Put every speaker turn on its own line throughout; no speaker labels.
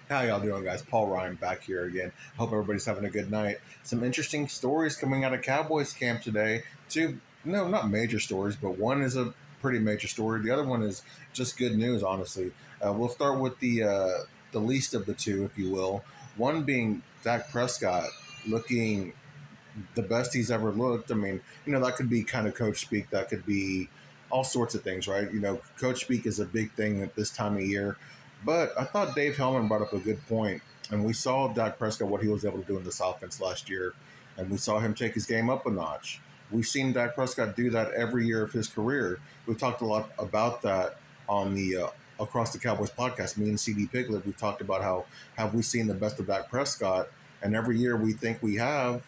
How y'all doing, guys? Paul Ryan back here again. Hope everybody's having a good night. Some interesting stories coming out of Cowboys camp today. Two, no, not major stories, but one is a pretty major story. The other one is just good news, honestly. We'll start with the least of the two, if you will. One being Dak Prescott looking the best he's ever looked. I mean, that could be kind of coach speak. That could be all sorts of things, right? Coach speak is a big thing at this time of year. But I thought Dave Hellman brought up a good point, and we saw Dak Prescott what he was able to do in this offense last year, and we saw him take his game up a notch. We've seen Dak Prescott do that every year of his career. We've talked a lot about that on the Across the Cowboys podcast. Me and CD Piglet, we've talked about how have we seen the best of Dak Prescott, and every year we think we have,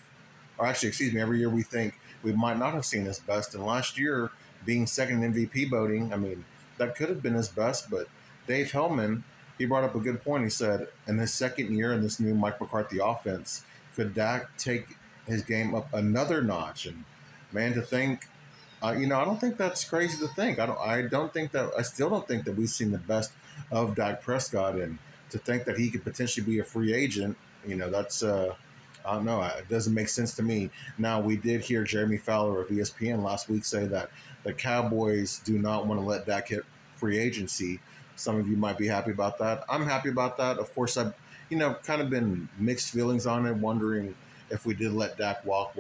or actually, excuse me, every year we think we might not have seen his best. And last year, being second in MVP voting, I mean, that could have been his best. But Dave Hellman, he brought up a good point. He said, in his second year in this new Mike McCarthy offense, could Dak take his game up another notch? And man, to think, I don't think that's crazy to think. I still don't think that we've seen the best of Dak Prescott. And to think that he could potentially be a free agent, that's I don't know. It doesn't make sense to me. Now, we did hear Jeremy Fowler of ESPN last week say that the Cowboys do not want to let Dak hit free agency. Some of you might be happy about that. I'm happy about that. Of course, I've kind of been mixed feelings on it, wondering if we did let Dak walk,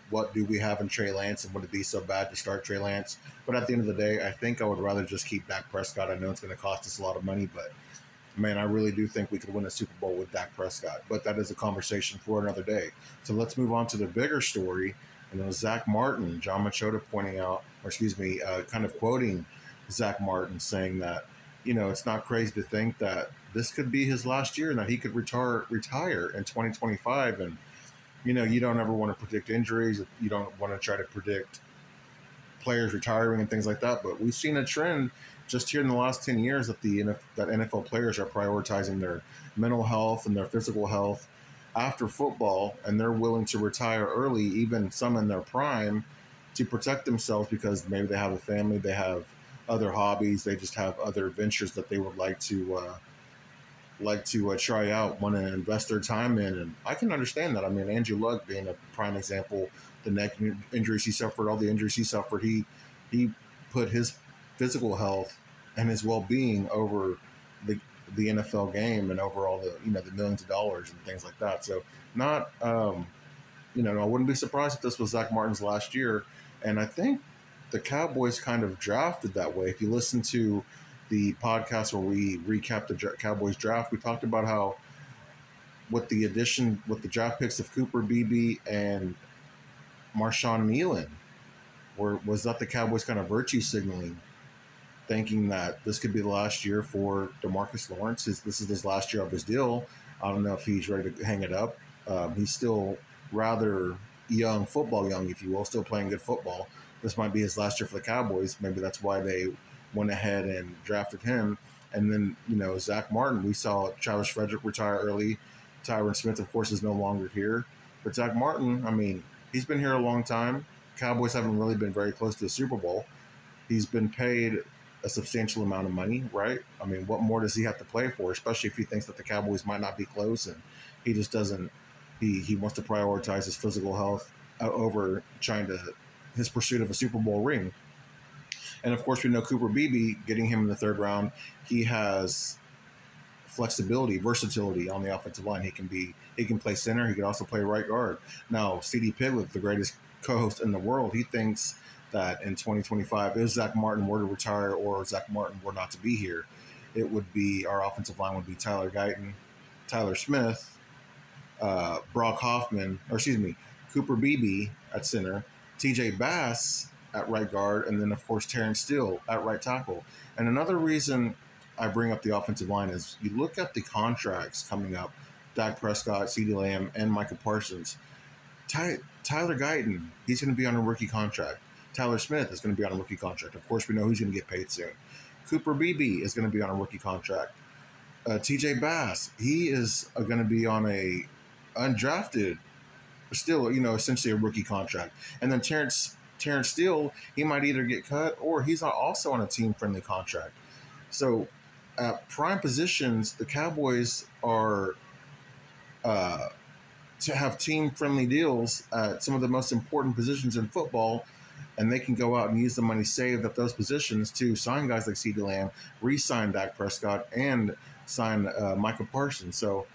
what do we have in Trey Lance, and would it be so bad to start Trey Lance? But at the end of the day, I think I would rather just keep Dak Prescott. I know it's going to cost us a lot of money, but man, I really do think we could win a Super Bowl with Dak Prescott. But that is a conversation for another day. So let's move on to the bigger story. And it was Zach Martin, John Machota pointing out, or excuse me, kind of quoting Zach Martin saying that, it's not crazy to think that this could be his last year and that he could retire in 2025. And, you don't ever want to predict injuries. You don't want to try to predict players retiring and things like that. But we've seen a trend just here in the last 10 years that that NFL players are prioritizing their mental health and their physical health after football, and they're willing to retire early, even some in their prime, to protect themselves because maybe they have a family, they have other hobbies, they just have other ventures that they would like to try out, want to invest their time in. And I can understand that. I mean, Andrew Luck being a prime example, the neck injuries he suffered, all the injuries he suffered, he put his physical health and his well-being over the NFL game and over all the millions of dollars and things like that. So not I wouldn't be surprised if this was Zach Martin's last year. And I think the Cowboys kind of drafted that way. If you listen to the podcast where we recapped the Cowboys draft, we talked about how with the draft picks of Cooper Beebe and Marshawn Nealon, was that the Cowboys kind of virtue signaling, thinking that this could be the last year for DeMarcus Lawrence. This is his last year of his deal. I don't know if he's ready to hang it up. He's still rather young, football young, if you will, still playing good football. This might be his last year for the Cowboys. Maybe that's why they went ahead and drafted him. And then, Zach Martin, we saw Travis Frederick retire early. Tyron Smith, of course, is no longer here. But Zach Martin, I mean, he's been here a long time. Cowboys haven't really been very close to the Super Bowl. He's been paid a substantial amount of money, right? I mean, what more does he have to play for, especially if he thinks that the Cowboys might not be close and he just doesn't, he wants to prioritize his physical health over his pursuit of a Super Bowl ring. And of course, we know Cooper Beebe, getting him in the third round, he has flexibility, versatility on the offensive line. He can play center. He can also play right guard. Now, CD Piglet, the greatest co-host in the world, he thinks that in 2025, if Zach Martin were to retire or Zach Martin were not to be here, it would be, our offensive line would be Tyler Guyton, Tyler Smith, Brock Hoffman, Cooper Beebe at center, TJ Bass at right guard, and then, of course, Terrence Steele at right tackle. And another reason I bring up the offensive line is you look at the contracts coming up, Dak Prescott, CeeDee Lamb, and Micah Parsons. Tyler Guyton, he's going to be on a rookie contract. Tyler Smith is going to be on a rookie contract. Of course, we know who's going to get paid soon. Cooper Beebe is going to be on a rookie contract. TJ Bass, he is going to be on a undrafted, still, essentially a rookie contract. And then Terrence Steele, he might either get cut or he's also on a team-friendly contract. So at prime positions, the Cowboys are uh, to have team friendly deals at some of the most important positions in football, and they can go out and use the money saved at those positions to sign guys like CeeDee Lamb, re-sign Dak Prescott, and sign Michael Parsons. So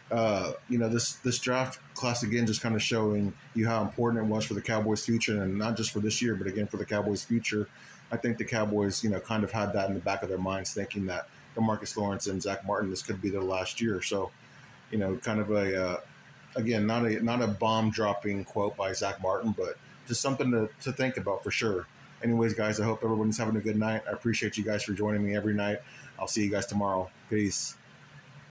this draft class again just kind of showing you how important it was for the Cowboys' future, and not just for this year, but again for the Cowboys' future. I think the Cowboys, kind of had that in the back of their minds, thinking that DeMarcus Lawrence and Zach Martin, this could be their last year. So, kind of again, not a bomb dropping quote by Zach Martin, but just something to think about for sure. Anyways, guys, I hope everyone's having a good night. I appreciate you guys for joining me every night. I'll see you guys tomorrow. Peace.